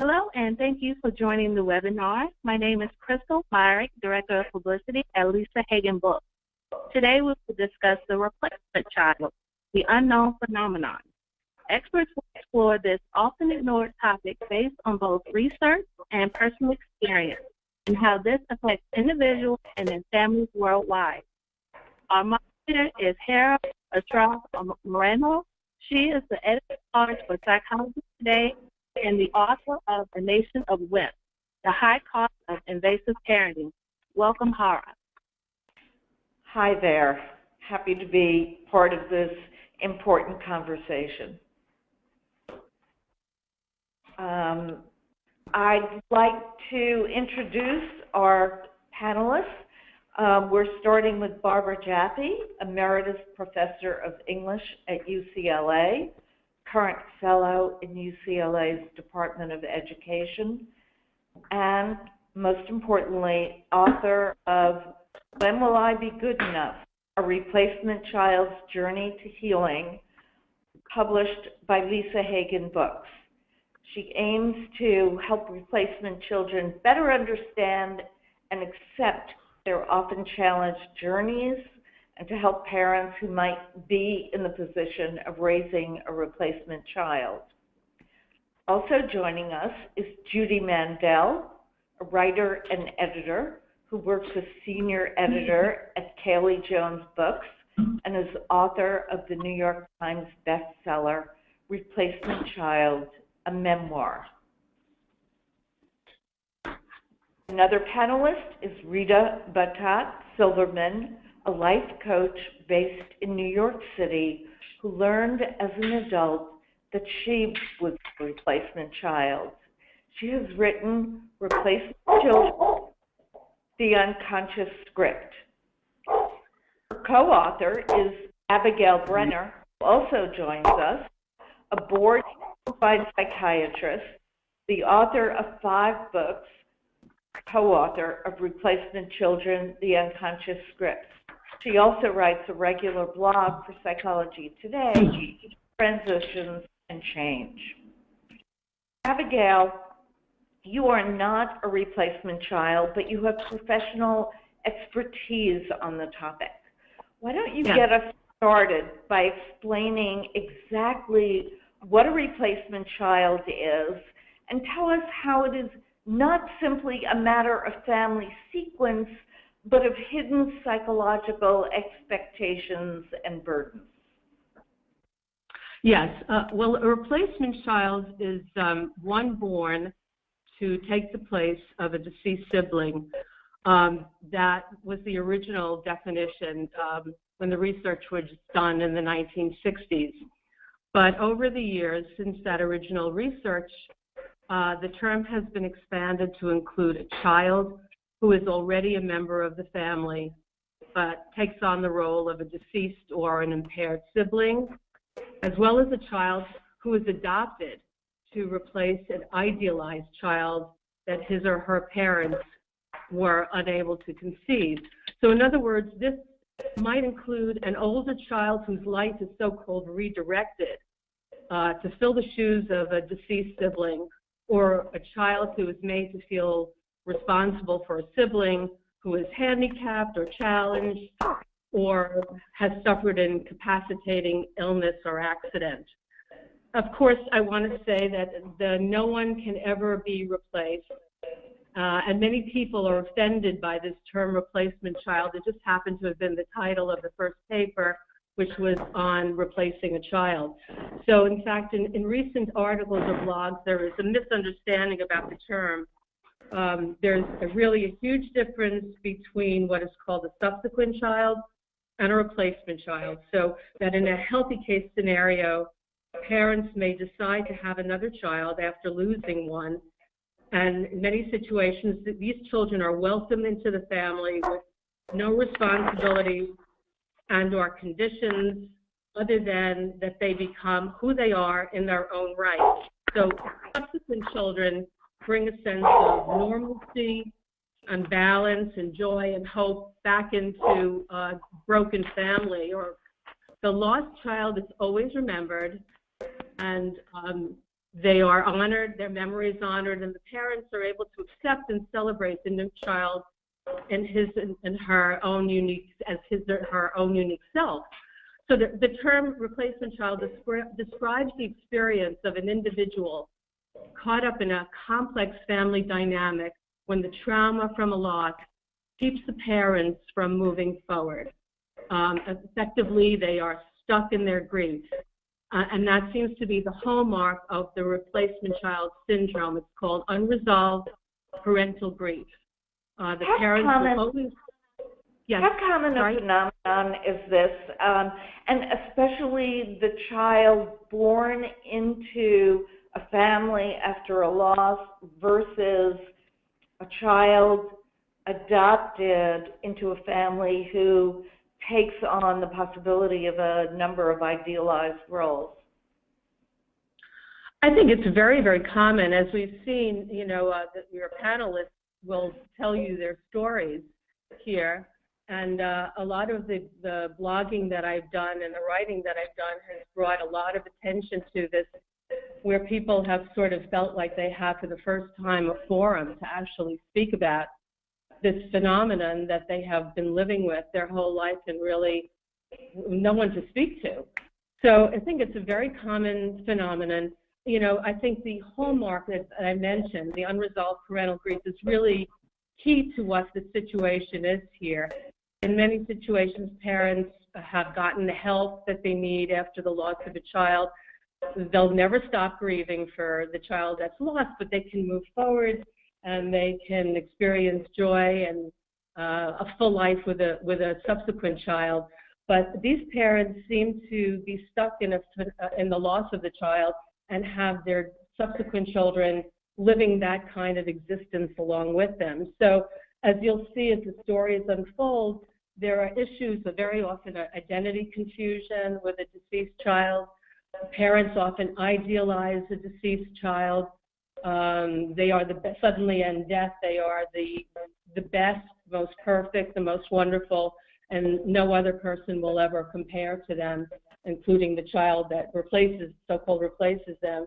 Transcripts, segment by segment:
Hello, and thank you for joining the webinar. My name is Crystal Myrick, Director of Publicity at Lisa Hagen Books. Today we will discuss the replacement child, the unknown phenomenon. Experts will explore this often ignored topic based on both research and personal experience and how this affects individuals and their families worldwide. Our moderator is Hara Estroff Marano. She is the editor-in-charge for Psychology Today and the author of A Nation of Wimps, The High Cost of Invasive Parenting. Welcome, Hara. Hi there. Happy to be part of this important conversation. I'd like to introduce our panelists. We're starting with Barbara Jaffe, Emeritus Professor of English at UCLA, current fellow in UCLA's Department of Education, and most importantly, author of When Will I Be Good Enough? A Replacement Child's Journey to Healing, published by Lisa Hagen Books. She aims to help replacement children better understand and accept their often challenged journeys, and to help parents who might be in the position of raising a replacement child. Also joining us is Judy Mandel, a writer and editor who works as senior editor at Kaylee Jones Books and is author of the New York Times bestseller, Replacement Child, a Memoir. Another panelist is Rita Batad Silverman, a life coach based in New York City who learned as an adult that she was a replacement child. She has written Replacement Children, The Unconscious Script. Her co-author is Abigail Brenner, who also joins us, a board-certified psychiatrist, the author of 5 books, co-author of Replacement Children, The Unconscious Script. She also writes a regular blog for Psychology Today, Transitions and Change. Abigail, you are not a replacement child, but you have professional expertise on the topic. Why don't you get us started by explaining exactly what a replacement child is, and tell us how it is not simply a matter of family sequence, but of hidden psychological expectations and burdens. Yes, well, a replacement child is one born to take the place of a deceased sibling. That was the original definition when the research was done in the 1960s. But over the years, since that original research, the term has been expanded to include a child who is already a member of the family, but takes on the role of a deceased or an impaired sibling, as well as a child who is adopted to replace an idealized child that his or her parents were unable to conceive. So in other words, this might include an older child whose life is so-called redirected to fill the shoes of a deceased sibling, or a child who is made to feel responsible for a sibling who is handicapped or challenged or has suffered an incapacitating illness or accident. Of course, I want to say that no one can ever be replaced, and many people are offended by this term replacement child. It just happened to have been the title of the first paper, which was on replacing a child. So in fact, in recent articles or blogs, there is a misunderstanding about the term. There's really a huge difference between what is called a subsequent child and a replacement child. So that in a healthy case scenario, parents may decide to have another child after losing one. And in many situations, these children are welcomed into the family with no responsibilities and or conditions other than that they become who they are in their own right. So subsequent children bring a sense of normalcy and balance and joy and hope back into a broken family. Or the lost child is always remembered, and They are honored, their memory is honored, and the parents are able to accept and celebrate the new child and his and her own unique, as his or her own unique self. So the term replacement child describes the experience of an individual caught up in a complex family dynamic when the trauma from a loss keeps the parents from moving forward. Effectively, they are stuck in their grief. And that seems to be the hallmark of the replacement child syndrome. It's called unresolved parental grief. The parents will always... Yes, how common a phenomenon is this? And especially the child born into a family after a loss versus a child adopted into a family who takes on the possibility of a number of idealized roles? I think it's very, very common. As we've seen, you know, your panelists will tell you their stories here. And a lot of the blogging that I've done and the writing that I've done has brought a lot of attention to this, where people have sort of felt like they have for the first time a forum to actually speak about this phenomenon that they have been living with their whole life and really no one to speak to. So I think it's a very common phenomenon. You know, I think the hallmark that I mentioned, the unresolved parental grief, is really key to what the situation is here. In many situations, parents have gotten the help that they need after the loss of a child. They'll never stop grieving for the child that's lost, but they can move forward and they can experience joy and a full life with a subsequent child. But these parents seem to be stuck in the loss of the child and have their subsequent children living that kind of existence along with them. So as you'll see as the stories unfold, there are issues of very often identity confusion with a deceased child. Parents often idealize a deceased child. They are the best, suddenly in death, they are the best, most perfect, the most wonderful, and no other person will ever compare to them, including the child that so-called replaces them.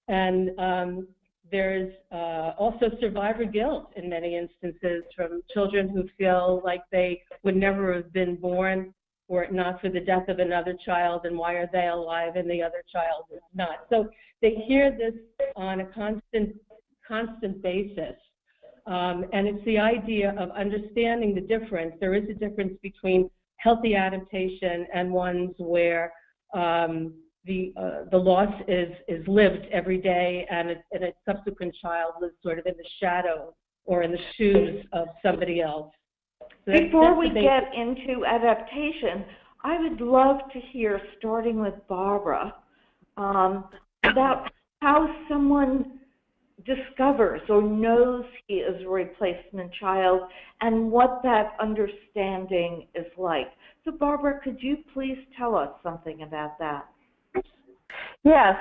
And there's also survivor guilt in many instances from children who feel like they would never have been born were it not for the death of another child, and why are they alive and the other child is not. So they hear this on a constant basis. And it's the idea of understanding the difference. There is a difference between healthy adaptation and ones where the loss is lived every day, and a subsequent child lives sort of in the shadow or in the shoes of somebody else. So before we get into adaptation, I would love to hear, starting with Barbara, about how someone discovers or knows he is a replacement child and what that understanding is like. So Barbara, could you please tell us something about that? Yes,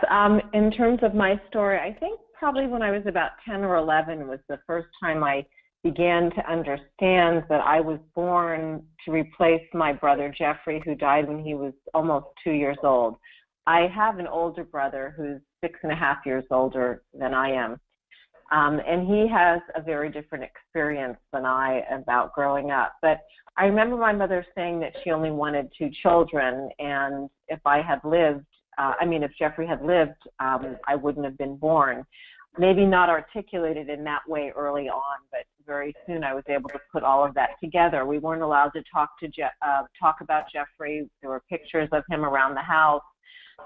in terms of my story, I think probably when I was about 10 or 11 was the first time I began to understand that I was born to replace my brother Jeffrey, who died when he was almost 2 years old. I have an older brother who's 6.5 years older than I am, and he has a very different experience than I about growing up. But I remember my mother saying that she only wanted 2 children, and if I had lived, if Jeffrey had lived, I wouldn't have been born. Maybe not articulated in that way early on, but very soon I was able to put all of that together. We weren't allowed to talk about Jeffrey. There were pictures of him around the house.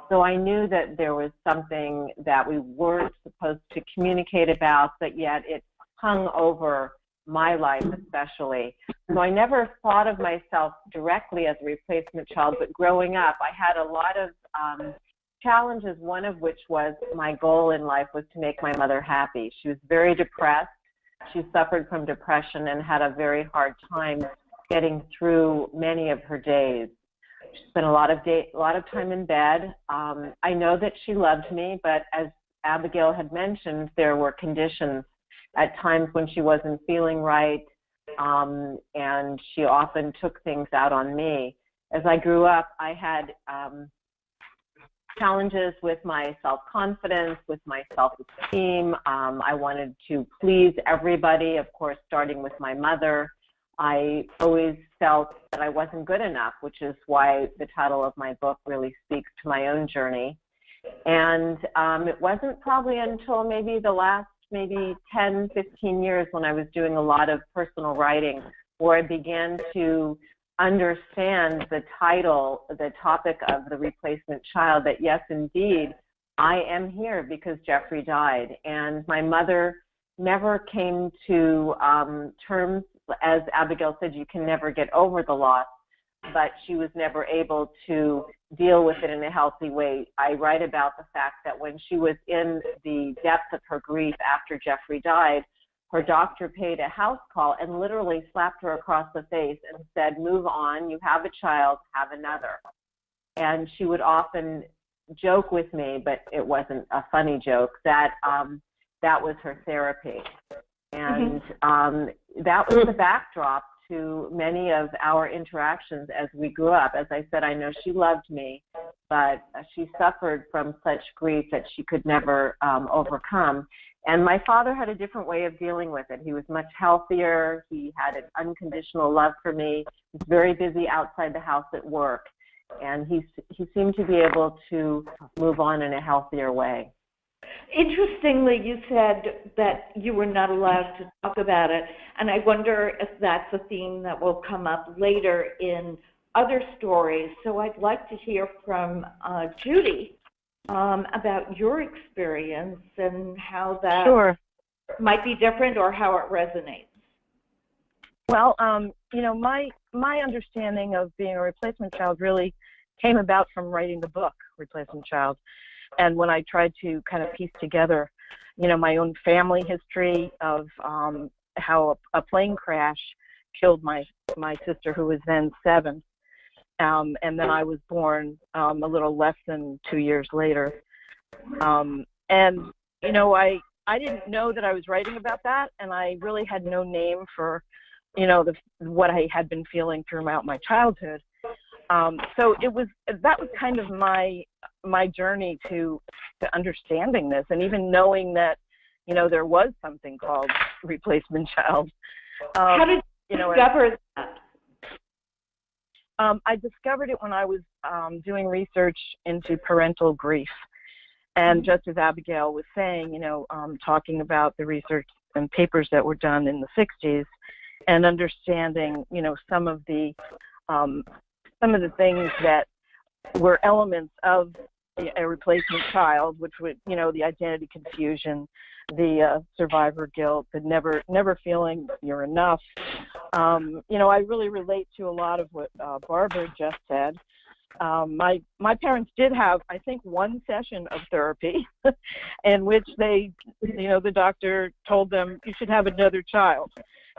So I knew that there was something that we weren't supposed to communicate about, but yet it hung over my life especially. So I never thought of myself directly as a replacement child, but growing up, I had a lot of challenges, one of which was my goal in life was to make my mother happy. She was very depressed. She suffered from depression and had a very hard time getting through many of her days. She spent a lot of time in bed. I know that she loved me, but as Abigail had mentioned, there were conditions at times when she wasn't feeling right, and she often took things out on me. As I grew up, I had challenges with my self-confidence, with my self-esteem. I wanted to please everybody, of course, starting with my mother. I always felt that I wasn't good enough, which is why the title of my book really speaks to my own journey. And it wasn't probably until maybe the last 10, 15 years when I was doing a lot of personal writing where I began to understand the title, the topic of the replacement child, that yes, indeed, I am here because Jeffrey died. And my mother never came to terms, as Abigail said, you can never get over the loss, but she was never able to deal with it in a healthy way. I write about the fact that when she was in the depths of her grief after Jeffrey died, her doctor paid a house call and literally slapped her across the face and said, move on, you have a child, have another. And she would often joke with me, but it wasn't a funny joke, that that was her therapy. And that was the backdrop to many of our interactions as we grew up. As I said, I know she loved me, but she suffered from such grief that she could never overcome. And my father had a different way of dealing with it. He was much healthier. He had an unconditional love for me. He was very busy outside the house at work. And he seemed to be able to move on in a healthier way. Interestingly, you said that you were not allowed to talk about it, and I wonder if that's a theme that will come up later in other stories. So I'd like to hear from Judy about your experience and how that might be different or how it resonates. Well, you know, my understanding of being a replacement child really came about from writing the book, Replacement Child. And when I tried to kind of piece together, you know, my own family history of how a plane crash killed my sister, who was then 7, and then I was born a little less than 2 years later. And, you know, I didn't know that I was writing about that, and I really had no name for, you know, what I had been feeling throughout my childhood. So that was kind of my journey to understanding this, and even knowing that, you know, there was something called replacement child. How did you discover that? I discovered it when I was doing research into parental grief. And just as Abigail was saying, you know, talking about the research and papers that were done in the 60s and understanding, you know, some of the things that were elements of a replacement child, which would, you know, the identity confusion, the survivor guilt, the never feeling you're enough. You know, I really relate to a lot of what Barbara just said. My parents did have, I think, one session of therapy in which they, you know, the doctor told them you should have another child.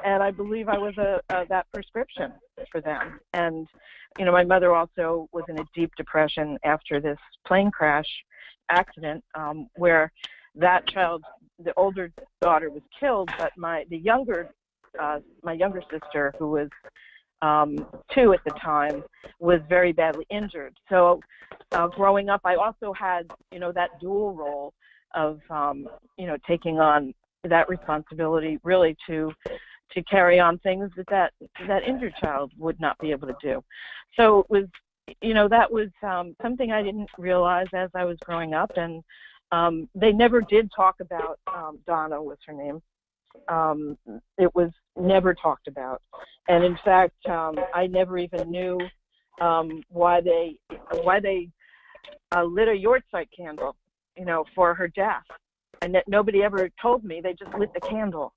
And I believe I was that prescription for them. And, you know, my mother also was in a deep depression after this plane crash accident, where that child, the older daughter, was killed, but my younger sister, who was 2 at the time, was very badly injured. So growing up, I also had, you know, that dual role of, you know, taking on that responsibility really to carry on things that injured child would not be able to do. So it was, you know, that was something I didn't realize as I was growing up. And they never did talk about, Donna was her name. It was never talked about. And in fact, I never even knew why they lit a yahrzeit candle, you know, for her death. And that nobody ever told me. They just lit the candle.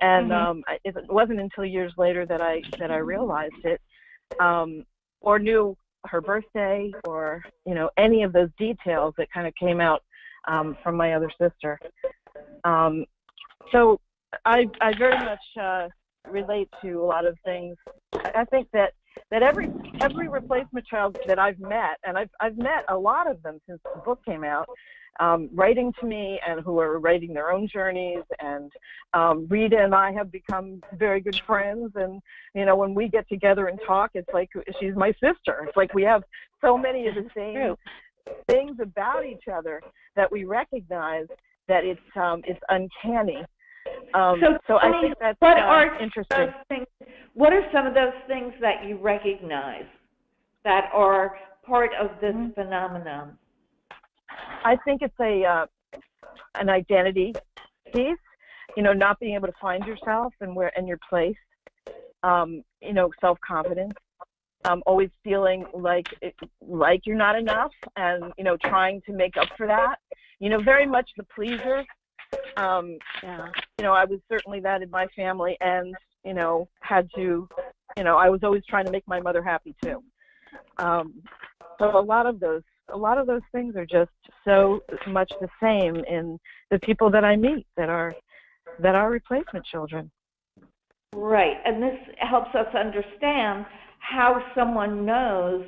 And it wasn't until years later that I realized it, or knew her birthday, or, you know, any of those details that kind of came out from my other sister. So I very much relate to a lot of things. I think that every replacement child that I've met, and I've met a lot of them since the book came out, writing to me, and who are writing their own journeys, and Rita and I have become very good friends, and, you know, when we get together and talk, it's like she's my sister. It's like we have so many of the same things about each other that we recognize that it's uncanny. So I think that's interesting. What are some of those things that you recognize that are part of this phenomenon? I think it's an identity piece, not being able to find yourself and your place, self-confidence, always feeling like you're not enough and, trying to make up for that, very much the pleaser. I was certainly that in my family and, had to, I was always trying to make my mother happy too. So a lot of those things are just so much the same in the people that I meet that are replacement children. Right, and this helps us understand how someone knows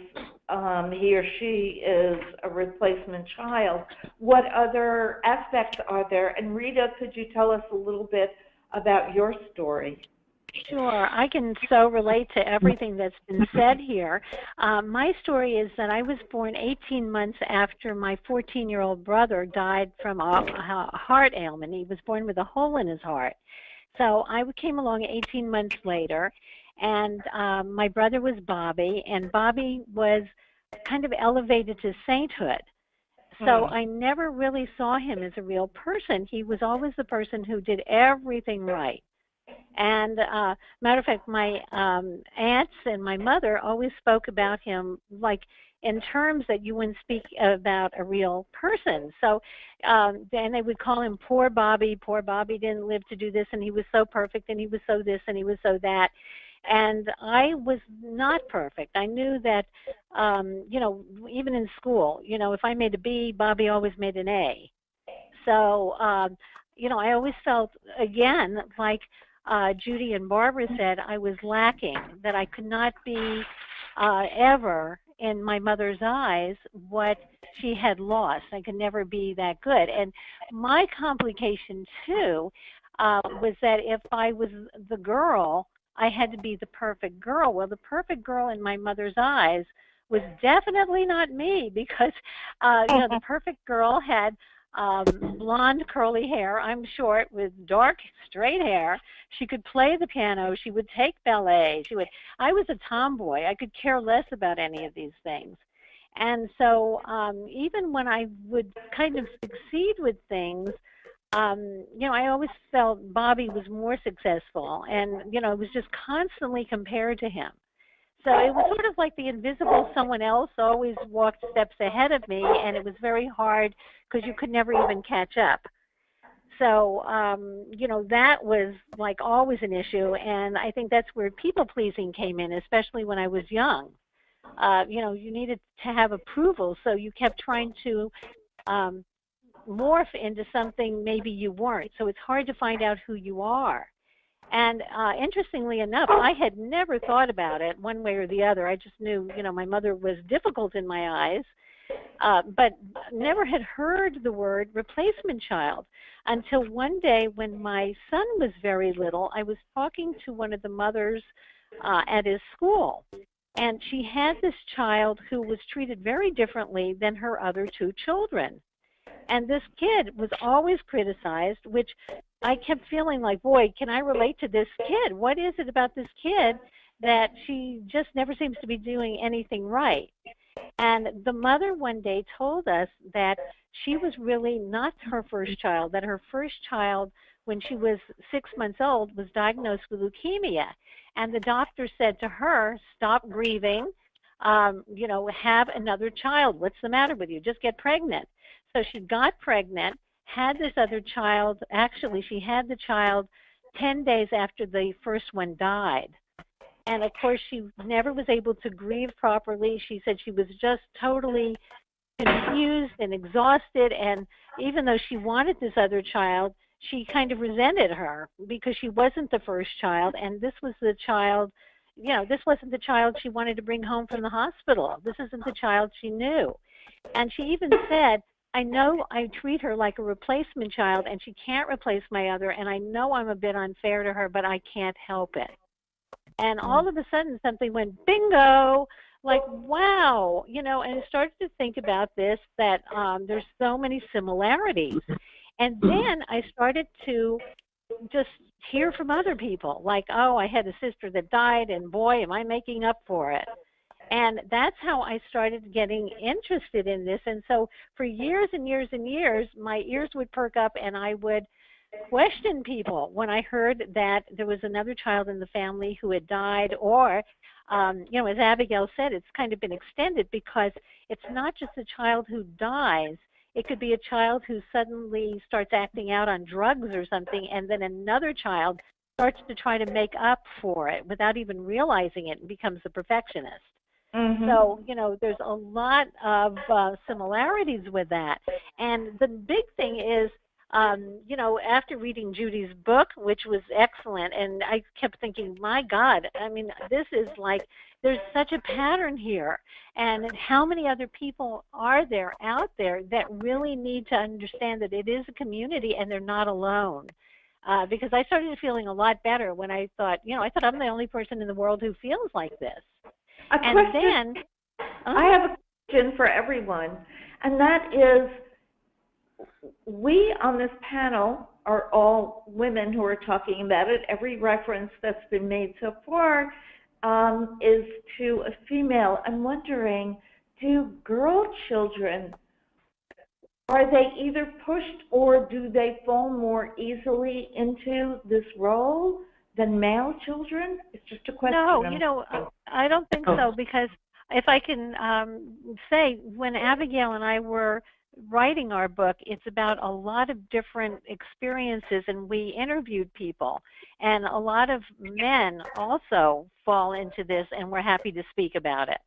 he or she is a replacement child. What other aspects are there? And Rita, could you tell us a little bit about your story? Sure. I can so relate to everything that's been said here. My story is that I was born 18 months after my 14-year-old brother died from a heart ailment. He was born with a hole in his heart. So I came along 18 months later, and my brother was Bobby, and Bobby was kind of elevated to sainthood. So I never really saw him as a real person. He was always the person who did everything right. And matter of fact, my aunts and my mother always spoke about him like in terms that you wouldn't speak about a real person. So then they would call him poor Bobby. Poor Bobby didn't live to do this, and he was so perfect, and he was so this, and he was so that. And I was not perfect. I knew that, even in school, if I made a B, Bobby always made an A. So, I always felt, again, like Judy and Barbara said, I was lacking, that I could not be ever in my mother's eyes what she had lost. I could never be that good. And my complication, too, was that if I was the girl, I had to be the perfect girl. Well, the perfect girl in my mother's eyes was definitely not me because, the perfect girl had blonde curly hair. I'm short with dark straight hair. She could play the piano. She would take ballet. I was a tomboy. I could care less about any of these things. And so even when I would kind of succeed with things, I always felt Bobby was more successful, and, it was just constantly compared to him. So it was sort of like the invisible someone else always walked steps ahead of me, and it was very hard because you could never even catch up. So, that was like always an issue, and I think that's where people-pleasing came in, especially when I was young. You needed to have approval, so you kept trying to morph into something maybe you weren't. So it's hard to find out who you are. And interestingly enough, I had never thought about it one way or the other. I just knew, my mother was difficult in my eyes, but never had heard the word replacement child until one day when my son was very little. I was talking to one of the mothers at his school, and she had this child who was treated very differently than her other two children. And this kid was always criticized, which I kept feeling like, boy, can I relate to this kid? What is it about this kid that she just never seems to be doing anything right? And the mother one day told us that she was really not her first child, that her first child, when she was 6 months old, was diagnosed with leukemia. And the doctor said to her, stop grieving, have another child. What's the matter with you? Just get pregnant. So she got pregnant, had this other child. Actually, she had the child 10 days after the first one died. And, of course, she never was able to grieve properly. She said she was just totally confused and exhausted. And even though she wanted this other child, she kind of resented her because she wasn't the first child. And this was the child, this wasn't the child she wanted to bring home from the hospital. This isn't the child she knew. And she even said, I know I treat her like a replacement child, and she can't replace my other, and I know I'm a bit unfair to her, but I can't help it. And all of a sudden, something went bingo, like, wow, and I started to think about this, that there's so many similarities. And then I started to just hear from other people, like, oh, I had a sister that died, and boy, am I making up for it. And that's how I started getting interested in this. And so for years and years and years, my ears would perk up, and I would question people when I heard that there was another child in the family who had died, or, as Abigail said, it's kind of been extended, because it's not just a child who dies. It could be a child who suddenly starts acting out on drugs or something, and then another child starts to try to make up for it without even realizing it and becomes a perfectionist. Mm-hmm. So, there's a lot of similarities with that. And the big thing is, after reading Judy's book, which was excellent, and I kept thinking, my God, I mean, this is like, there's such a pattern here. And how many other people are there out there that really need to understand that it is a community and they're not alone? Because I started feeling a lot better when I thought, I thought I'm the only person in the world who feels like this. I have a question for everyone, and that is, we on this panel are all women who are talking about it. Every reference that's been made so far is to a female. I'm wondering, do girl children, are they either pushed, or do they fall more easily into this role than male children? It's just a question. No, I don't think so, because if I can say, when Abigail and I were writing our book, it's about a lot of different experiences, and we interviewed people, and a lot of men also fall into this, and we're happy to speak about it.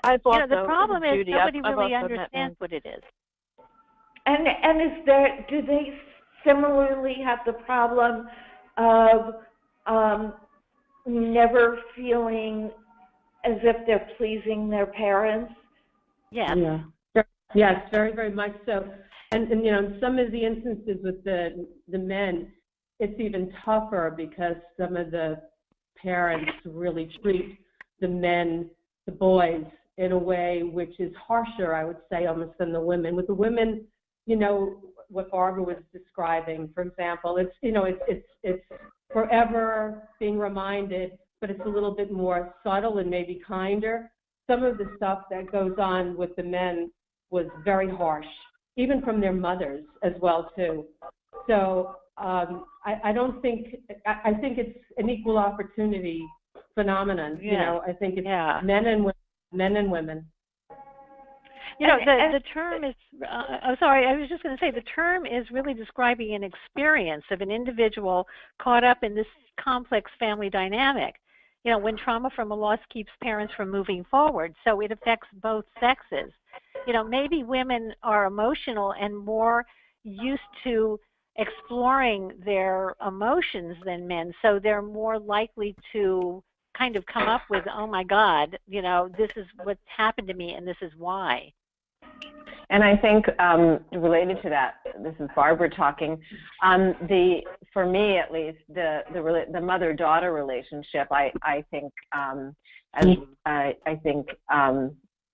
The problem is, Judy, nobody really understands what it is. And do they similarly have the problem of never feeling as if they're pleasing their parents? Yes. Yeah. Yes, very, very much so. And in some of the instances with the men, it's even tougher, because some of the parents really treat the boys, in a way which is harsher, I would say, almost than the women. With the women, what Barbara was describing, for example, it's forever being reminded, but it's a little bit more subtle and maybe kinder. Some of the stuff that goes on with the men was very harsh, even from their mothers as well too. So I don't think, I think it's an equal opportunity phenomenon. Yeah. I think it's men and women. The term is, I was just going to say, the term is really describing an experience of an individual caught up in this complex family dynamic. When trauma from a loss keeps parents from moving forward, so it affects both sexes. Maybe women are emotional and more used to exploring their emotions than men, so they're more likely to kind of come up with, oh my God, this is what's happened to me, and this is why. And I think related to that, this is Barbara talking. For me at least, the mother-daughter relationship, I think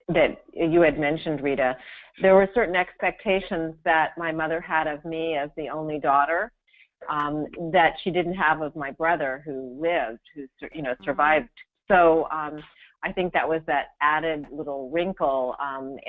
that you had mentioned, Rita, there were certain expectations that my mother had of me as the only daughter that she didn't have of my brother, who lived, who survived. So I think that was that added little wrinkle, and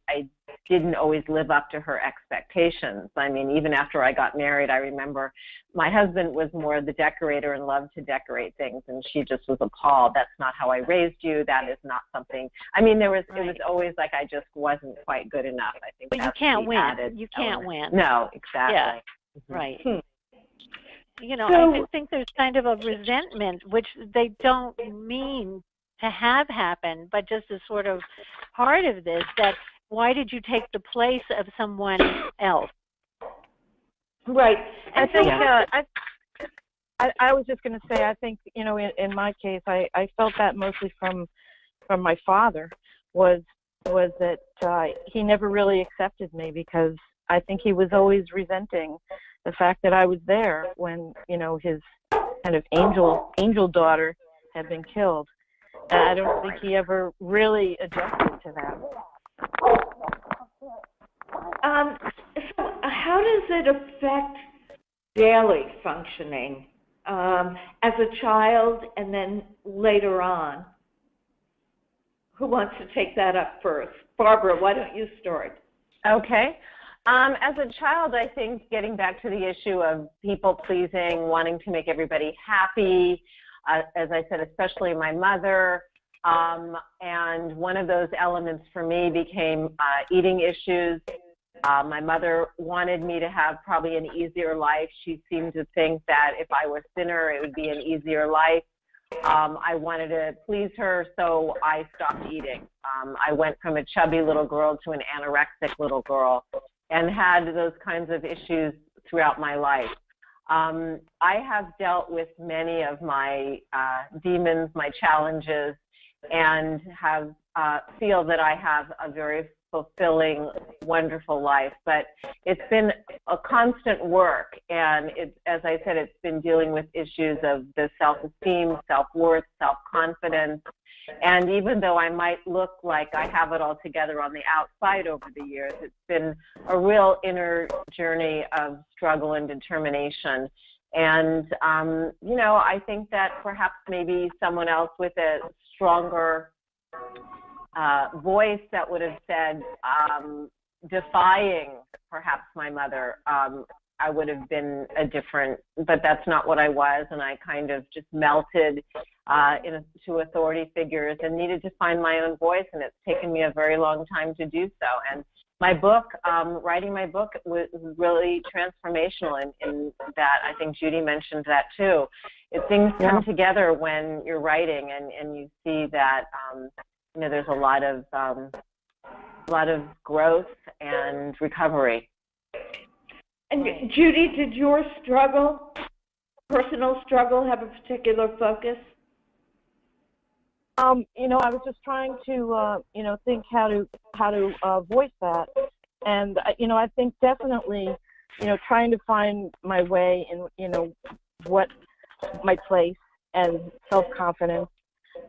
I didn't always live up to her expectations. I mean, even after I got married, I remember my husband was more the decorator and loved to decorate things, and she just was appalled. That's not how I raised you. That is not something. I mean, it was always like I just wasn't quite good enough. I think. But you can't win. You can't win. No, exactly. Yeah. Mm-hmm. Right. I think there's kind of a resentment, which they don't mean to have happen, but just a sort of part of this, that why did you take the place of someone else? Right. I think I was just going to say, I think, in my case, I felt that mostly from my father, was that he never really accepted me, because I think he was always resenting the fact that I was there when, his kind of angel daughter had been killed. And I don't think he ever really adjusted to that. So how does it affect daily functioning as a child and then later on? Who wants to take that up first? Barbara, why don't you start? Okay. As a child, I think getting back to the issue of people pleasing, wanting to make everybody happy, as I said, especially my mother, and one of those elements for me became eating issues. My mother wanted me to have probably an easier life. She seemed to think that if I was thinner, it would be an easier life. I wanted to please her, so I stopped eating. I went from a chubby little girl to an anorexic little girl and had those kinds of issues throughout my life. I have dealt with many of my demons, my challenges, and have feel that I have a very fulfilling, wonderful life. But it's been a constant work, and as I said, it's been dealing with issues of the self-esteem, self-worth, self-confidence. And even though I might look like I have it all together on the outside over the years, it's been a real inner journey of struggle and determination. And, you know, I think that perhaps maybe someone else with a stronger voice that would have said, defying perhaps my mother, I would have been a different, but that's not what I was, and I kind of just melted into authority figures and needed to find my own voice, and it's taken me a very long time to do so. And my book, writing my book was really transformational in that. I think Judy mentioned that too. Things come together when you're writing, and you see that you know, there's a lot of growth and recovery. And Judy, did your struggle, personal struggle, have a particular focus? You know, I was just trying to, you know, think how to voice that, and you know, I think definitely, you know, trying to find my way in, you know, what my place and self-confidence.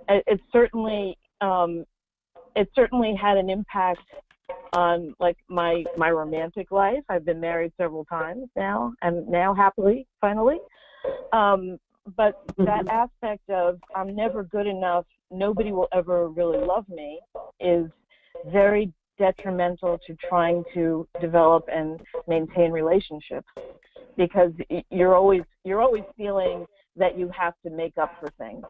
It certainly had an impact on like my romantic life. I've been married several times now, and now happily, finally. But that aspect of I'm never good enough, nobody will ever really love me, is very detrimental to trying to develop and maintain relationships, because you're always feeling that you have to make up for things.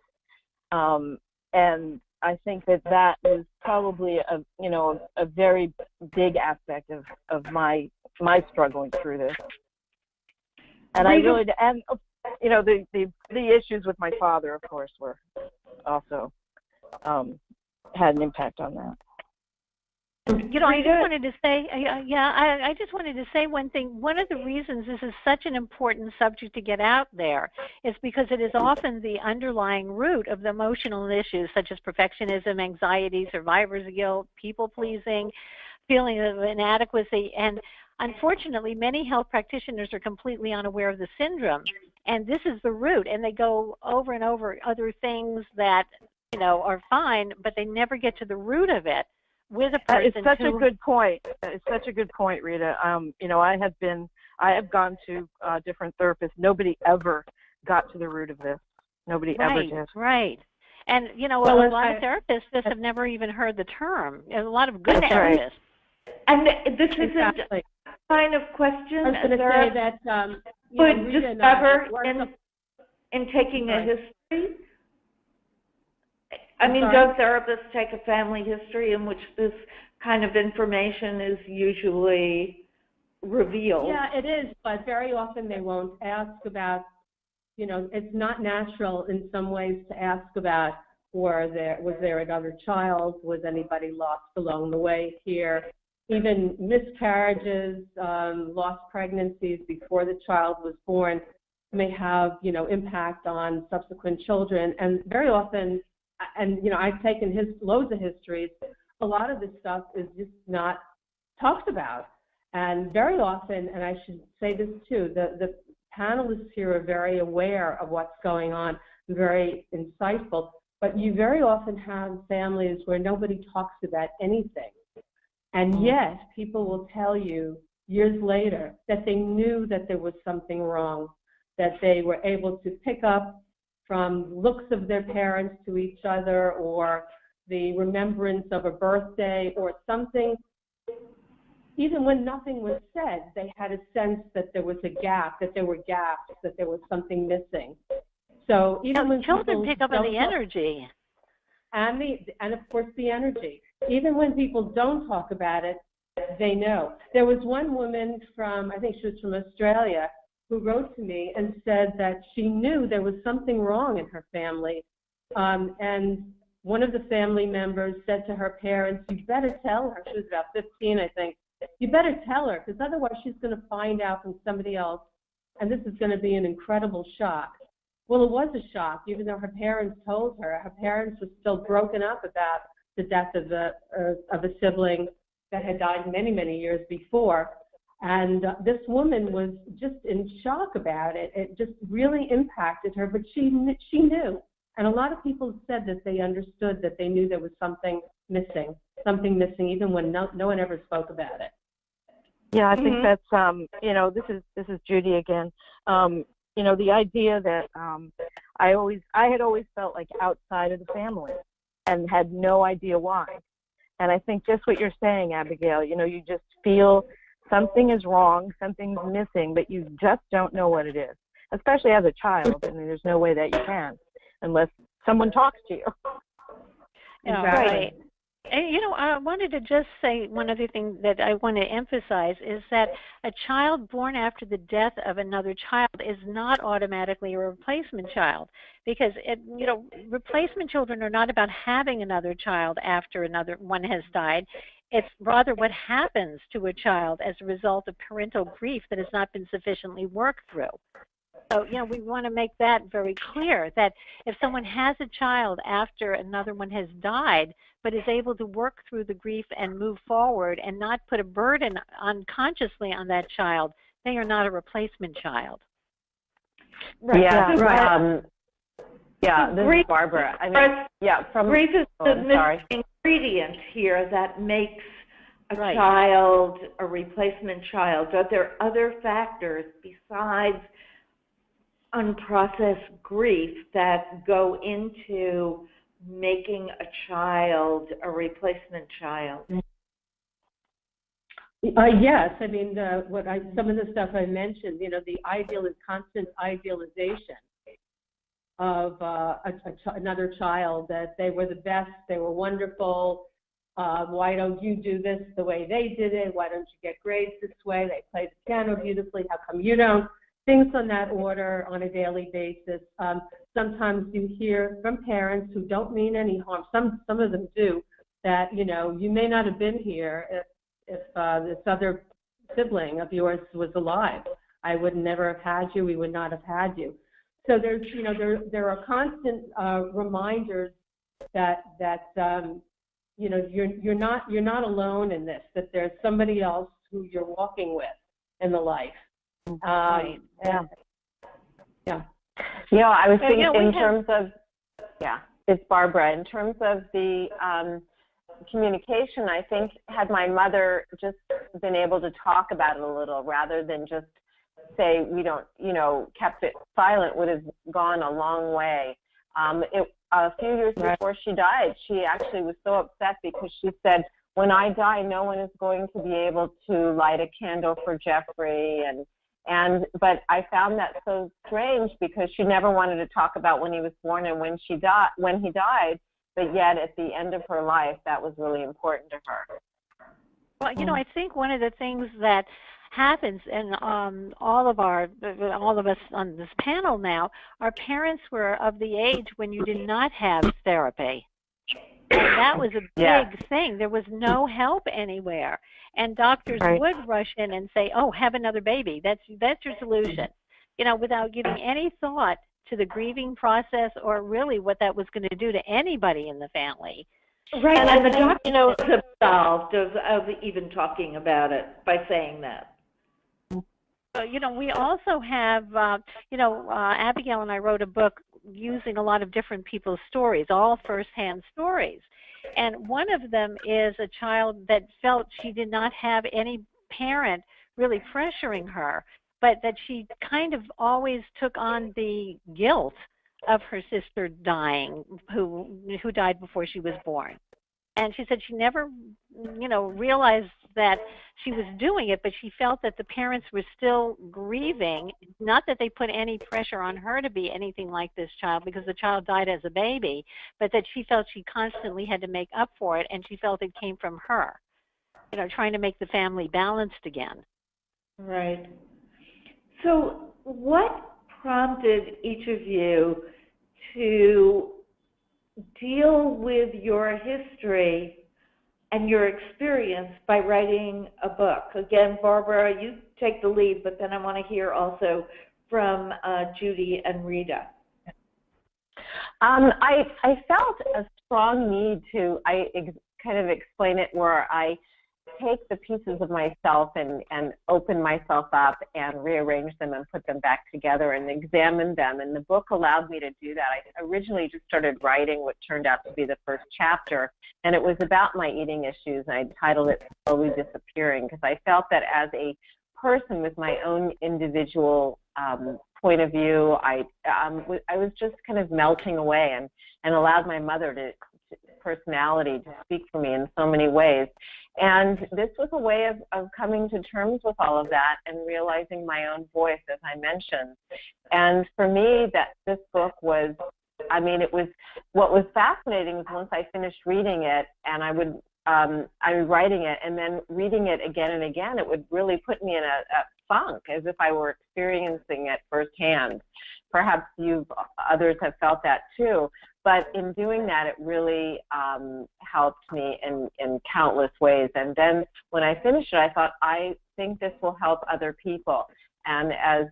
And I think that is probably a very big aspect of my struggling through this. And I really, and you know, the issues with my father, of course, were also had an impact on that. You know, I just wanted to say, I just wanted to say one thing. One of the reasons this is such an important subject to get out there is because it is often the underlying root of the emotional issues such as perfectionism, anxiety, survivor's guilt, people-pleasing, feeling of inadequacy. And unfortunately, many health practitioners are completely unaware of the syndrome. And this is the root. And they go over and over other things that, you know, are fine, but they never get to the root of it. With a person it's such a good point. It's such a good point, Rita. You know, I have gone to different therapists. Nobody ever got to the root of this. Nobody ever did. Right. And you know, a lot of therapists have never even heard the term. A lot of good therapists. And this isn't a kind of question I was going to say that would discover in taking a history. I mean, do therapists take a family history in which this kind of information is usually revealed? Yeah, it is, but very often they won't ask about, you know, it's not natural in some ways to ask about, was there another child, was anybody lost along the way here? Even miscarriages, lost pregnancies before the child was born may have, you know, impact on subsequent children, and very often. And, you know, I've taken loads of histories. A lot of this stuff is just not talked about. And very often, and I should say this too, the panelists here are very aware of what's going on, very insightful, But you very often have families where nobody talks about anything. And yet, people will tell you years later that they knew that there was something wrong, that they were able to pick up from looks of their parents to each other, or the remembrance of a birthday or something. Even when nothing was said, they had a sense that there was a gap, that there were gaps, that there was something missing. So even when children pick up on the energy. And of course the energy. Even when people don't talk about it, they know. There was one woman from, I think she was from Australia, who wrote to me and said that she knew there was something wrong in her family. And one of the family members said to her parents, you better tell her. She was about 15, I think. You better tell her, because otherwise she's going to find out from somebody else, and this is going to be an incredible shock. Well, it was a shock, even though her parents told her. Her parents were still broken up about the death of a sibling that had died many, many years before. And this woman was just in shock about it. It just really impacted her, but she knew. And a lot of people said that they understood, that they knew there was something missing, even when no one ever spoke about it. Yeah, I think that's, you know, this is Judy again. You know, the idea that I had always felt like outside of the family and had no idea why. And I think just what you're saying, Abigail, you know, you just feel something is wrong, something's missing, but you just don't know what it is, especially as a child. I mean, there's no way that you can unless someone talks to you. Exactly. Right. And, you know, I wanted to just say one other thing that I want to emphasize is that a child born after the death of another child is not automatically a replacement child, because, you know, replacement children are not about having another child after another one has died. It's rather what happens to a child as a result of parental grief that has not been sufficiently worked through. So, you know, we want to make that very clear, that if someone has a child after another one has died, but is able to work through the grief and move forward and not put a burden unconsciously on that child, they are not a replacement child. Right. Yeah, right. This is Barbara. I mean, grief is the missing ingredient here that makes a child a replacement child. Are there other factors besides unprocessed grief that go into making a child a replacement child? Yes, I mean, some of the stuff I mentioned, you know, the constant idealization of another child, that they were the best, they were wonderful. Why don't you do this the way they did it? Why don't you get grades this way? They play the piano beautifully. How come you don't? Things on that order on a daily basis. Sometimes you hear from parents who don't mean any harm. Some of them do. That, you know, you may not have been here if this other sibling of yours was alive. I would never have had you. We would not have had you. So there's, you know, there are constant reminders that you know, you're not alone in this. That there's somebody else who you're walking with in the life. Right. Yeah. You know, I was thinking it's Barbara. In terms of the communication, I think had my mother just been able to talk about it a little rather than just say we don't, you know, kept it silent, would have gone a long way. A few years before she died, she actually was so upset because she said, when I die, no one is going to be able to light a candle for Jeffrey. But I found that so strange because she never wanted to talk about when he was born and when he died, but yet at the end of her life, that was really important to her. Well, you know, I think one of the things that happens, and all of us on this panel now, our parents were of the age when you did not have therapy. And that was a big thing. There was no help anywhere. And doctors would rush in and say, oh, have another baby. That's your solution. You know, without giving any thought to the grieving process or really what that was going to do to anybody in the family. Right, and the doctor, you know, was absolved of even talking about it by saying that. You know, we also have, you know, Abigail and I wrote a book using a lot of different people's stories, all firsthand stories. And one of them is a child that felt she did not have any parent really pressuring her, but that she kind of always took on the guilt of her sister dying, who died before she was born. And she said she never, realized that she was doing it, but she felt that the parents were still grieving. Not that they put any pressure on her to be anything like this child, because the child died as a baby, but that she felt she constantly had to make up for it, and she felt it came from her, trying to make the family balanced again. Right. So what prompted each of you to deal with your history and your experience by writing a book? Again, Barbara, you take the lead, but then I want to hear also from Judy and Rita. I felt a strong need to kind of explain it, where I take the pieces of myself and open myself up and rearrange them and put them back together and examine them. And the book allowed me to do that. I originally just started writing what turned out to be the first chapter, and it was about my eating issues, and I titled it Slowly Disappearing, because I felt that as a person with my own individual point of view, I was just kind of melting away, and allowed my mother personality to speak for me in so many ways. And this was a way of coming to terms with all of that and realizing my own voice, as I mentioned. And for me, that this book was, what was fascinating was once I finished reading it, and I was writing it, and then reading it again and again, it would really put me in a funk, as if I were experiencing it firsthand. Perhaps others have felt that too. But in doing that, it really helped me in countless ways. And then when I finished it, I thought, I think this will help other people. And as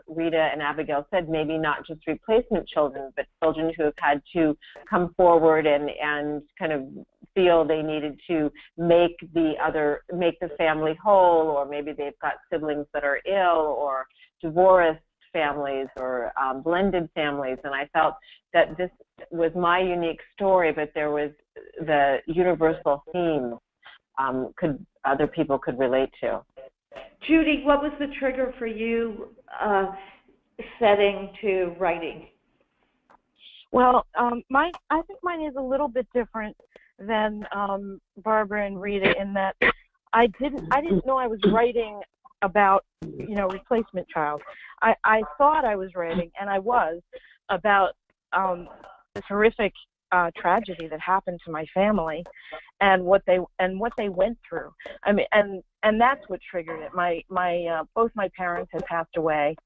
Rita and Abigail said, maybe not just replacement children, but children who have had to come forward and kind of feel they needed to make the family whole, or maybe they've got siblings that are ill, or divorced families, or blended families. And I felt that this was my unique story, but there was the universal theme other people could relate to. Judy, what was the trigger for you setting to writing? Well, I think mine is a little bit different than Barbara and Rita, in that I didn't know I was writing about, replacement child. I thought I was writing, and I was, about this horrific tragedy that happened to my family, and what they went through. I mean, and that's what triggered it. Both my parents had passed away,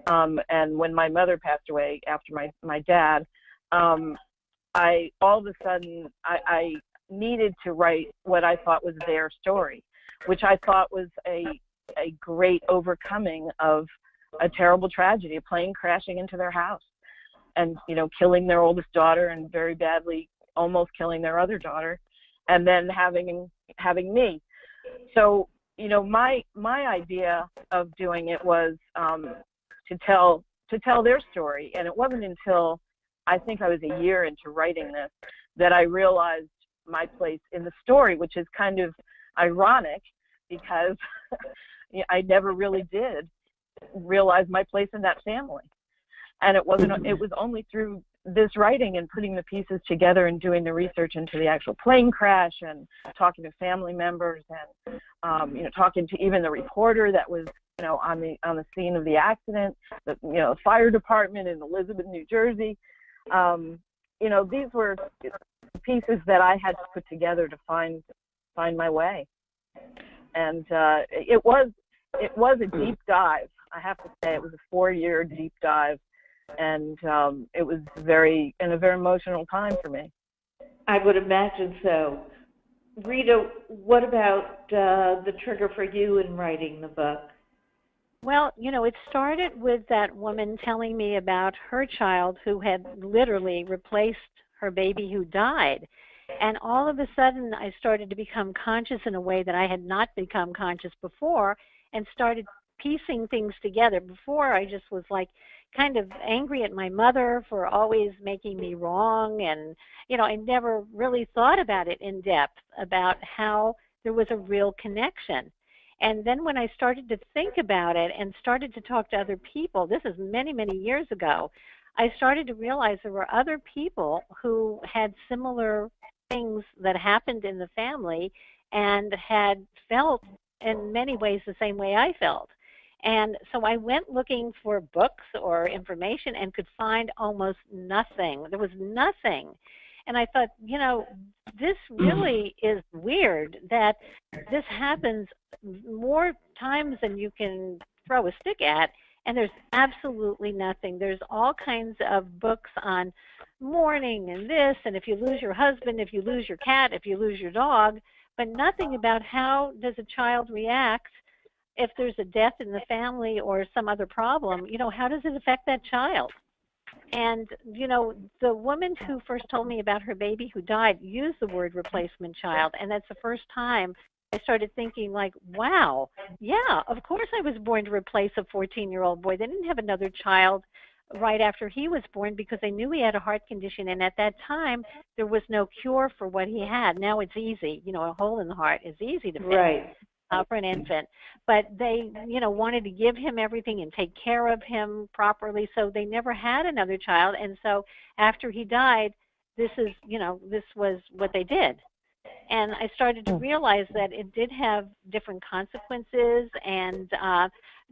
and when my mother passed away after my dad, I all of a sudden I needed to write what I thought was their story, which I thought was a great overcoming of a terrible tragedy, a plane crashing into their house and, killing their oldest daughter, and very badly almost killing their other daughter, and then having me. So, my idea of doing it was to tell their story. And it wasn't until I think I was a year into writing this that I realized my place in the story, which is kind of ironic, because I never really did realize my place in that family. And it was only through this writing and putting the pieces together and doing the research into the actual plane crash and talking to family members and talking to even the reporter that was on the scene of the accident, the fire department in Elizabeth, New Jersey. These were pieces that I had to put together to find my way. And it was a deep dive. I have to say, it was a 4-year deep dive, and it was a very emotional time for me. I would imagine so. Rita, what about the trigger for you in writing the book? Well, it started with that woman telling me about her child who had literally replaced her baby who died. And all of a sudden, I started to become conscious in a way that I had not become conscious before, and started piecing things together. Before, I just was like kind of angry at my mother for always making me wrong, and I never really thought about it in depth, about how there was a real connection. And then when I started to think about it and started to talk to other people, this is many, many years ago, I started to realize there were other people who had similar things that happened in the family and had felt in many ways the same way I felt. And so I went looking for books or information and could find almost nothing. There was nothing. And I thought, this really is weird that this happens more times than you can throw a stick at, and there's absolutely nothing. There's all kinds of books on mourning and this, and if you lose your husband, if you lose your cat, if you lose your dog, but nothing about how does a child react if there's a death in the family or some other problem. How does it affect that child? And, the woman who first told me about her baby who died used the word replacement child. And that's the first time I started thinking, like, wow, yeah, of course I was born to replace a 14-year-old boy. They didn't have another child right after he was born because they knew he had a heart condition. And at that time, there was no cure for what he had. Now it's easy. A hole in the heart is easy to fix. Right. For an infant, but they, wanted to give him everything and take care of him properly, so they never had another child. And so after he died, this was what they did. And I started to realize that it did have different consequences, and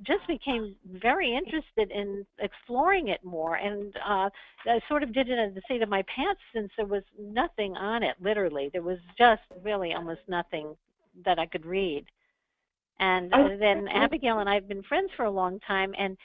just became very interested in exploring it more. And I sort of did it at the seat of my pants, since there was nothing on it, literally. There was just really almost nothing that I could read. And then Abigail and I have been friends for a long time, and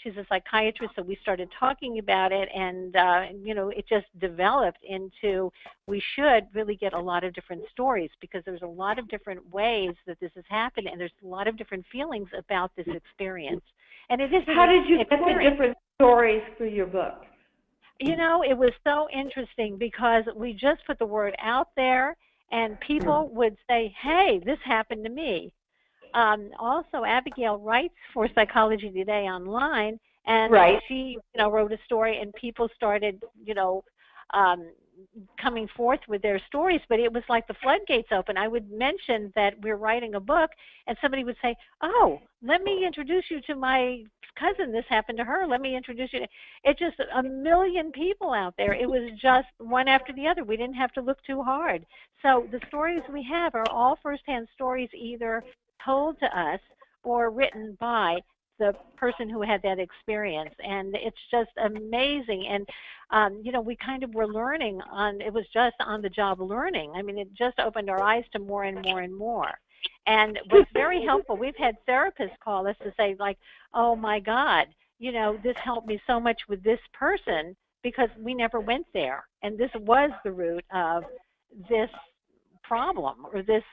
she's a psychiatrist, so we started talking about it, and it just developed into, we should really get a lot of different stories, because there's a lot of different ways that this has happened, and there's a lot of different feelings about this experience. And it is. How did you get the different stories for your book? It was so interesting, because we just put the word out there, and people would say, hey, this happened to me. Also, Abigail writes for Psychology Today online, and she, wrote a story, and people started, coming forth with their stories. But it was like the floodgates open. I would mention that we're writing a book, and somebody would say, oh, let me introduce you to my cousin. This happened to her. Let me introduce you. It's just a million people out there. It was just one after the other. We didn't have to look too hard. So the stories we have are all firsthand stories, either told to us or written by the person who had that experience. And it's just amazing. And we kind of were learning it was just on the job learning. I mean, it just opened our eyes to more and more and more. And was very helpful. We've had therapists call us to say, like, oh my God, this helped me so much with this person, because we never went there, and this was the root of this problem or this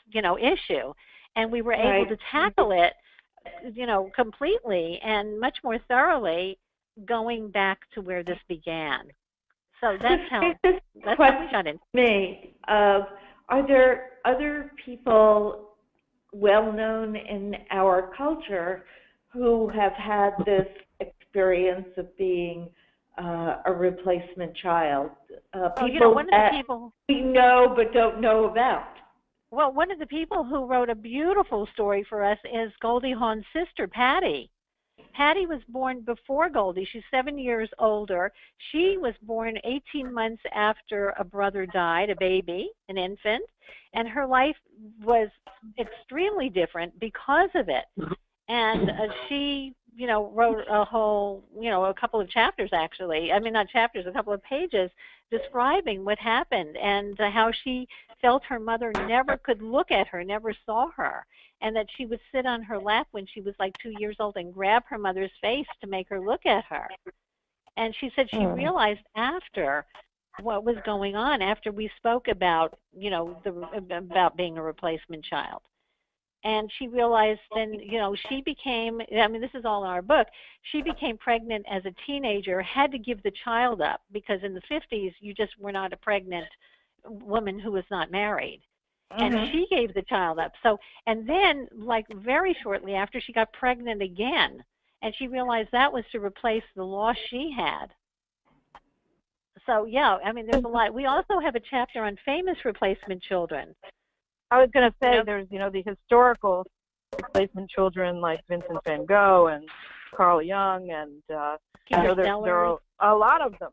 issue. And we were able to tackle it, completely and much more thoroughly, going back to where this began. So that's how we got in. Are there other people well known in our culture who have had this experience of being a replacement child? People that we know but don't know about. Well, one of the people who wrote a beautiful story for us is Goldie Hawn's sister, Patty. Patty was born before Goldie. She's 7 years older. She was born 18 months after a brother died, a baby, an infant, and her life was extremely different because of it. And she, wrote a whole, a couple of chapters, actually. I mean, not chapters, a couple of pages describing what happened and how she felt her mother never could look at her, never saw her, and that she would sit on her lap when she was like 2 years old and grab her mother's face to make her look at her. And she said she realized after what was going on, after we spoke about, about being a replacement child. And she realized then, she became, this is all in our book, she became pregnant as a teenager, had to give the child up, because in the 50s, you just were not a pregnant woman who was not married. and she gave the child up. So, and then, like, very shortly after, she got pregnant again, and she realized that was to replace the loss she had. So, yeah, I mean, there's a lot. We also have a chapter on famous replacement children. I was going to say, there's, the historical replacement children like Vincent van Gogh and Carl Jung, and there are a lot of them.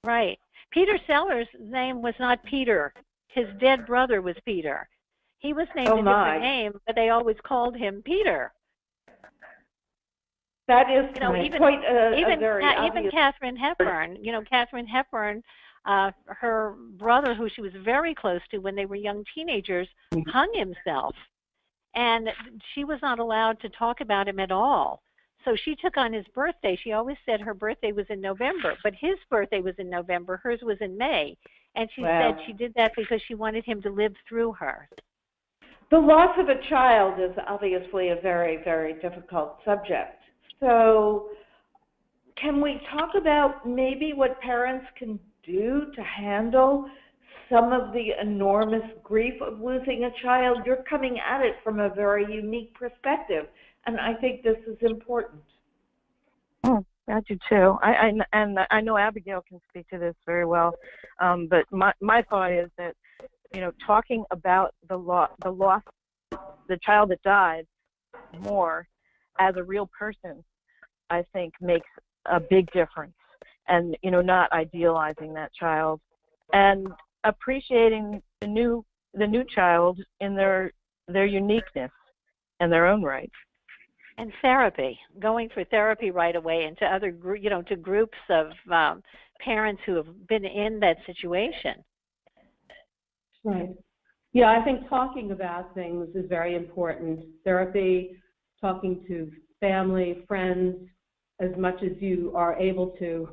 Right. Peter Sellers' name was not Peter. His dead brother was Peter. He was named a different name, but they always called him Peter. That is quite a very obvious... Even Katharine Hepburn. Katharine Hepburn, her brother, who she was very close to when they were young teenagers, hung himself. And she was not allowed to talk about him at all. So she took on his birthday. She always said her birthday was in November, but his birthday was in November. Hers was in May. And she said she did that because she wanted him to live through her. The loss of a child is obviously a very, very difficult subject. So can we talk about maybe what parents can do to handle some of the enormous grief of losing a child? You're coming at it from a very unique perspective, and I think this is important. I do too. I know Abigail can speak to this very well, but my thought is that talking about the loss, the child that died, more as a real person, I think makes a big difference. And not idealizing that child, and appreciating the new child in their uniqueness and their own right. And therapy, going for therapy right away, and to other to groups of parents who have been in that situation. Right. Yeah, I think talking about things is very important. Therapy, talking to family, friends, as much as you are able to,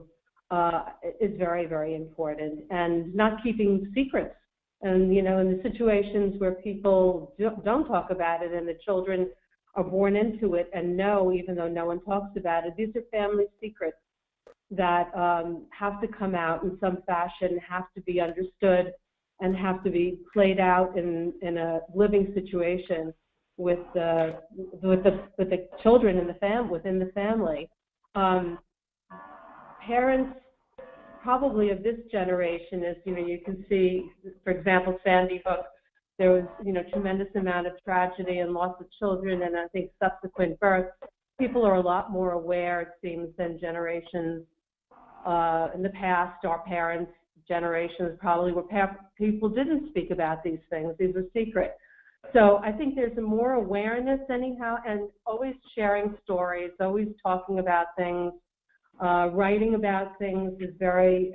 is very, very important. And not keeping secrets. And, in the situations where people don't talk about it and the children are born into it and know, even though no one talks about it, these are family secrets that have to come out in some fashion, have to be understood, and have to be played out in a living situation with the children in the within the family. Parents probably of this generation is, you can see, for example, Sandy Hook, there was, tremendous amount of tragedy and loss of children, and I think subsequent births. People are a lot more aware, it seems, than generations in the past. Our parents' generations probably were people didn't speak about these things. These were secret. So I think there's more awareness anyhow, and always sharing stories, always talking about things. Writing about things is very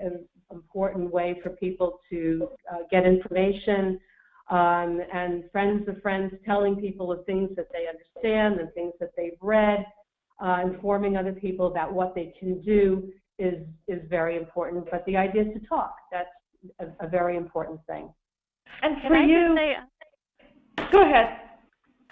important way for people to get information, and friends of friends telling people of things that they understand and things that they've read, informing other people about what they can do is very important. But the idea is to talk. That's a very important thing. And for you, go ahead.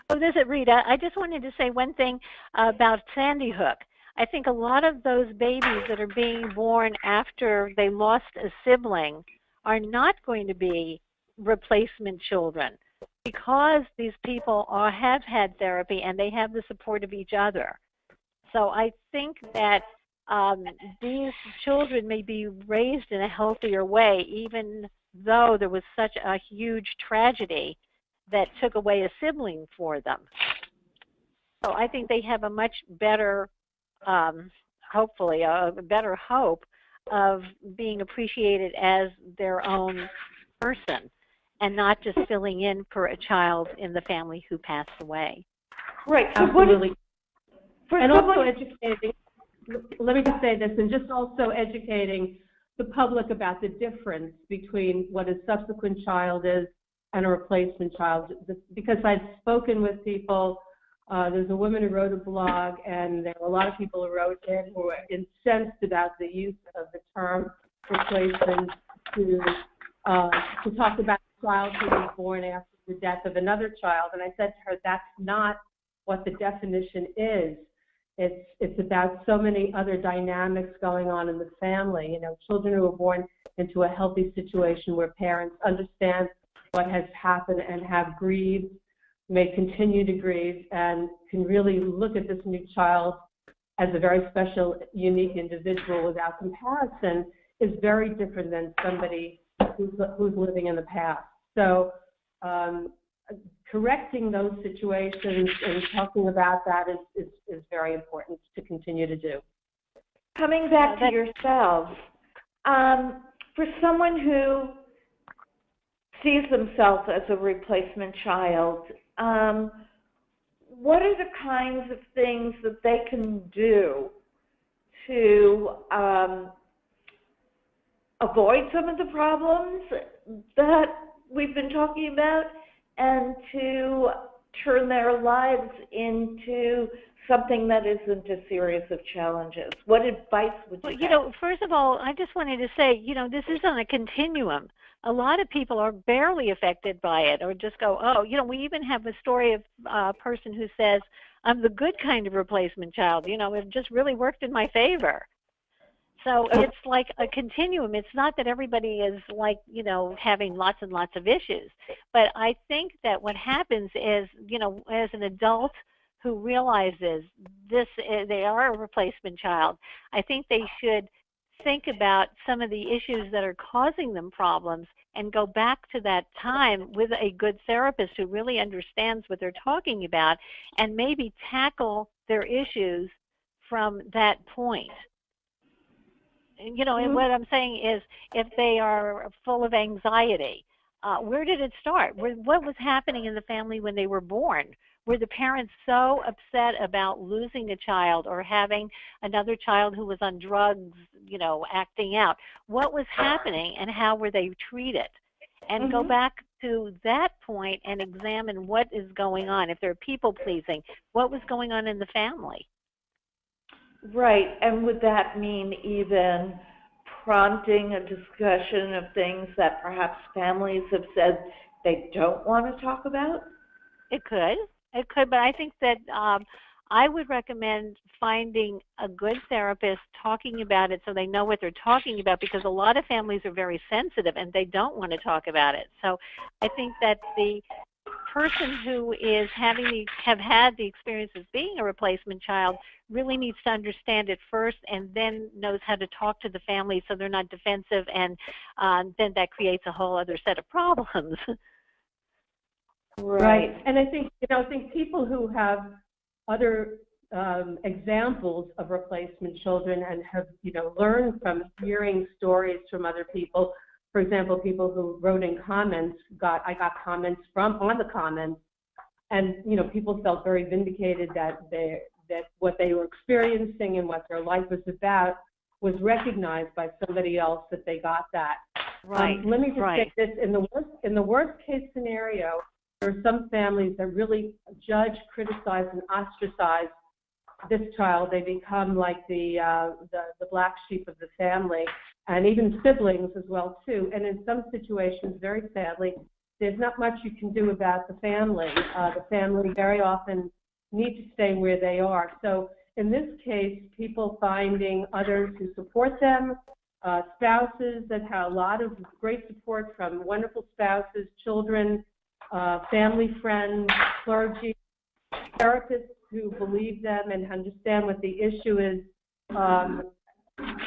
Oh, this is Rita. I just wanted to say one thing about Sandy Hook. I think a lot of those babies that are being born after they lost a sibling are not going to be replacement children, because these people have had therapy and they have the support of each other. So I think that these children may be raised in a healthier way, even though there was such a huge tragedy that took away a sibling for them. So I think they have a much better, hopefully, a better hope of being appreciated as their own person and not just filling in for a child in the family who passed away. Right. Absolutely. And also educating, let me just say this, and just also educating the public about the difference between what a subsequent child is and a replacement child. Because I've spoken with people, there's a woman who wrote a blog, and there were a lot of people who wrote in who were incensed about the use of the term replacement to talk about a child who was born after the death of another child. And I said to her, that's not what the definition is. It's about so many other dynamics going on in the family. Children who are born into a healthy situation where parents understand what has happened and have grieved, may continue to grieve, and can really look at this new child as a very special, unique individual without comparison, is very different than somebody who's living in the past. So correcting those situations and talking about that is very important to continue to do. Coming back to yourselves, for someone who sees themselves as a replacement child, what are the kinds of things that they can do to avoid some of the problems that we've been talking about and to turn their lives into something that isn't a series of challenges? What advice would you have? First of all, I just wanted to say, this is on a continuum. A lot of people are barely affected by it or just go, oh, we even have a story of a person who says, I'm the good kind of replacement child. It just really worked in my favor. So it's like a continuum. It's not that everybody is like, having lots and lots of issues. But I think that what happens is, as an adult who realizes they are a replacement child, I think they should think about some of the issues that are causing them problems and go back to that time with a good therapist who really understands what they're talking about and maybe tackle their issues from that point. And what I'm saying is, if they are full of anxiety, where did it start? What was happening in the family when they were born? Were the parents so upset about losing a child or having another child who was on drugs, acting out? What was happening and how were they treated? And go back to that point and examine what is going on. If they're people pleasing, what was going on in the family? Right, and would that mean even prompting a discussion of things that perhaps families have said they don't want to talk about? It could, but I think that I would recommend finding a good therapist, talking about it so they know what they're talking about, because a lot of families are very sensitive and they don't want to talk about it. So I think that the person who is have had the experience of being a replacement child really needs to understand it first, and then knows how to talk to the family so they're not defensive, and then that creates a whole other set of problems. Right. And I think people who have other examples of replacement children and have learned from hearing stories from other people. For example, people who wrote in comments, I got comments on the comments, and people felt very vindicated that what they were experiencing and what their life was about was recognized by somebody else, that they got that. Right. Let me just say this: in the worst case scenario, there are some families that really judge, criticize, and ostracize this child. They become like the black sheep of the family, and even siblings as well too. And in some situations, very sadly, there's not much you can do about the family. The family very often need to stay where they are. So in this case, people finding others who support them, spouses that have a lot of great support from wonderful spouses, children, family friends, clergy, therapists who believe them and understand what the issue is,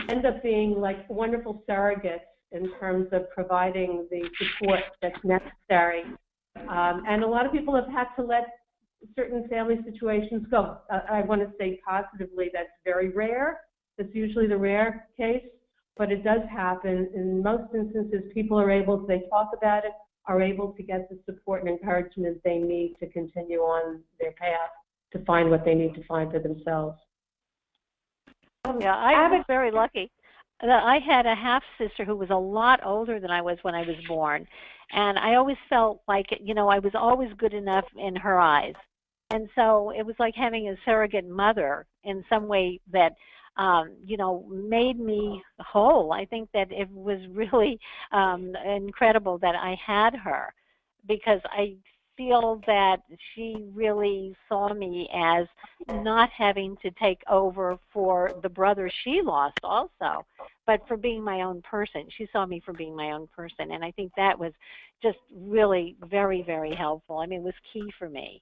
end up being like wonderful surrogates in terms of providing the support that's necessary. And a lot of people have had to let certain family situations go. I want to say positively that's very rare. That's usually the rare case, but it does happen. In most instances, people are able, if they talk about it, are able to get the support and encouragement they need to continue on their path to find what they need to find for themselves. Yeah, I was very lucky. I had a half-sister who was a lot older than I was when I was born, and I always felt like, I was always good enough in her eyes. And so it was like having a surrogate mother in some way that, made me whole. I think that it was really incredible that I had her, because I feel that she really saw me as not having to take over for the brother she lost also, but for being my own person. She saw me for being my own person, and I think that was just really very, very helpful. I mean, it was key for me.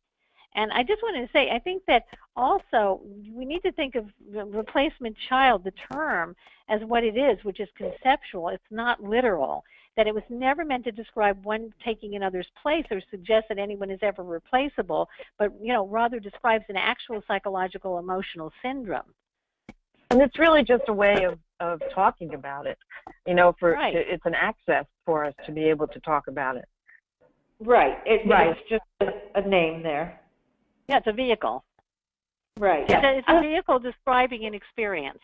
And I just wanted to say, I think that also we need to think of the replacement child, the term, as what it is, which is conceptual. It's not literal, that it was never meant to describe one taking another's place or suggest that anyone is ever replaceable, but, rather describes an actual psychological emotional syndrome. And it's really just a way of talking about it. Right. It's an access for us to be able to talk about it. Right. It's just a name there. Yeah, it's a vehicle. Right. It's a vehicle describing an experience.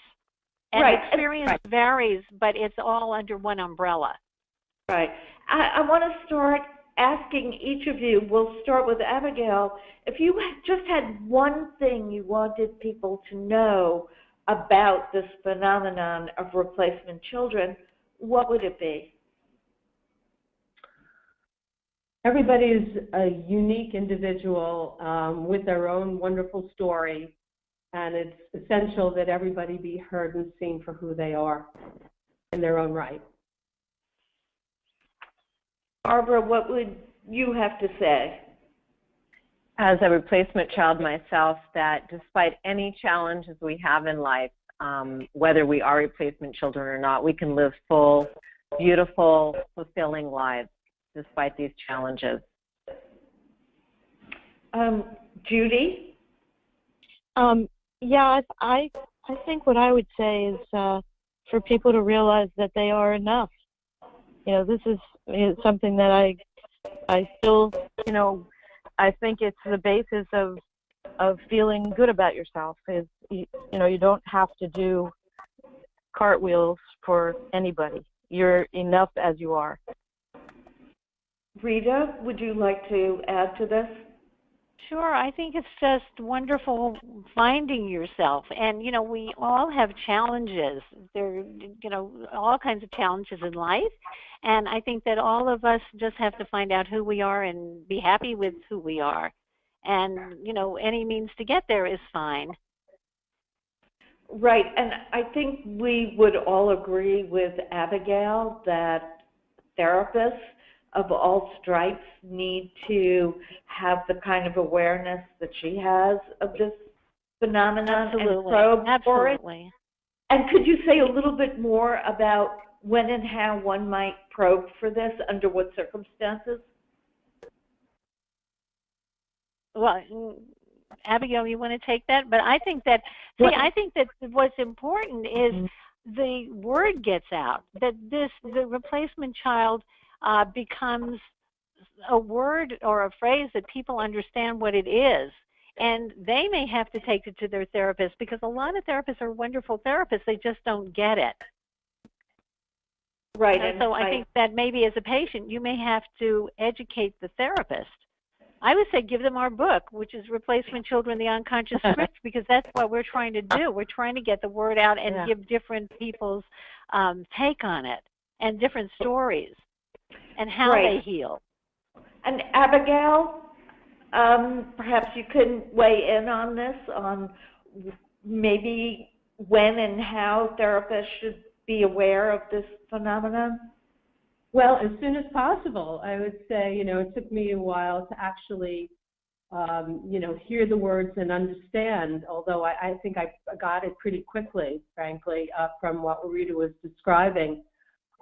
And experience varies, but it's all under one umbrella. Right. I want to start asking each of you, we'll start with Abigail, if you just had one thing you wanted people to know about this phenomenon of replacement children, what would it be? Everybody is a unique individual with their own wonderful story, and it's essential that everybody be heard and seen for who they are in their own right. Barbara, what would you have to say? As a replacement child myself, that despite any challenges we have in life, whether we are replacement children or not, we can live full, beautiful, fulfilling lives despite these challenges. Judy? Yeah, I think what I would say is for people to realize that they are enough. This is something that I still, I think it's the basis of feeling good about yourself. Is you don't have to do cartwheels for anybody. You're enough as you are. Rita, would you like to add to this? Sure. I think it's just wonderful finding yourself. And, we all have challenges. There, all kinds of challenges in life. And I think that all of us just have to find out who we are and be happy with who we are. And, any means to get there is fine. Right. And I think we would all agree with Abigail that therapists of all stripes need to have the kind of awareness that she has of this phenomenon. Absolutely. And probe for it. Absolutely. And could you say a little bit more about when and how one might probe for this, under what circumstances? Well, Abigail, you want to take that? But I think that, I think that what's important is the word gets out, that the replacement child becomes a word or a phrase that people understand what it is. And they may have to take it to their therapist, because a lot of therapists are wonderful therapists. They just don't get it. Right. And so I think that maybe as a patient, you may have to educate the therapist. I would say give them our book, which is Replacement Children, the Unconscious Script, because that's what we're trying to do. We're trying to get the word out and give different people's take on it and different stories and how they heal. And Abigail, perhaps you could weigh in on this, on maybe when and how therapists should be aware of this phenomenon? Well, as soon as possible. I would say, it took me a while to actually, hear the words and understand, although I think I got it pretty quickly, frankly, from what Rita was describing.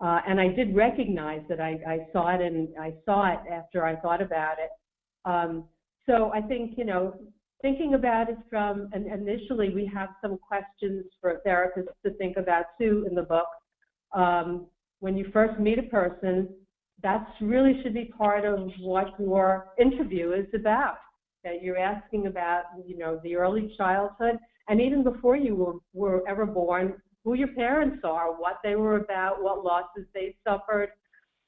And I did recognize that I saw it, and I saw it after I thought about it. So I think, thinking about it from, and initially we have some questions for therapists to think about too in the book. When you first meet a person, that really should be part of what your interview is about. That you're asking about, the early childhood, and even before you were ever born, who your parents are, what they were about, what losses they suffered,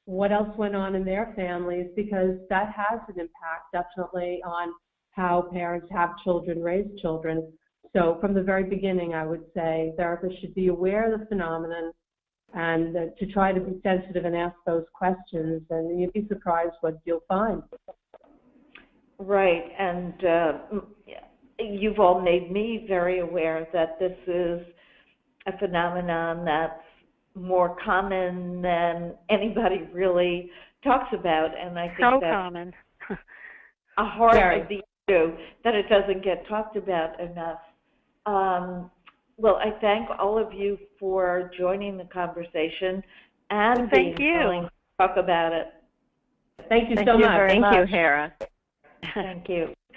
what else went on in their families, because that has an impact definitely on how parents have children, raise children. So from the very beginning, I would say therapists should be aware of the phenomenon and to try to be sensitive and ask those questions, and you'd be surprised what you'll find. Right, and you've all made me very aware that this is a phenomenon that's more common than anybody really talks about, and I think So that's common. a heart of the issue, that it doesn't get talked about enough. Well, I thank all of you for joining the conversation and being willing to talk about it. Thank you so much. Thank you, Hara. Thank you.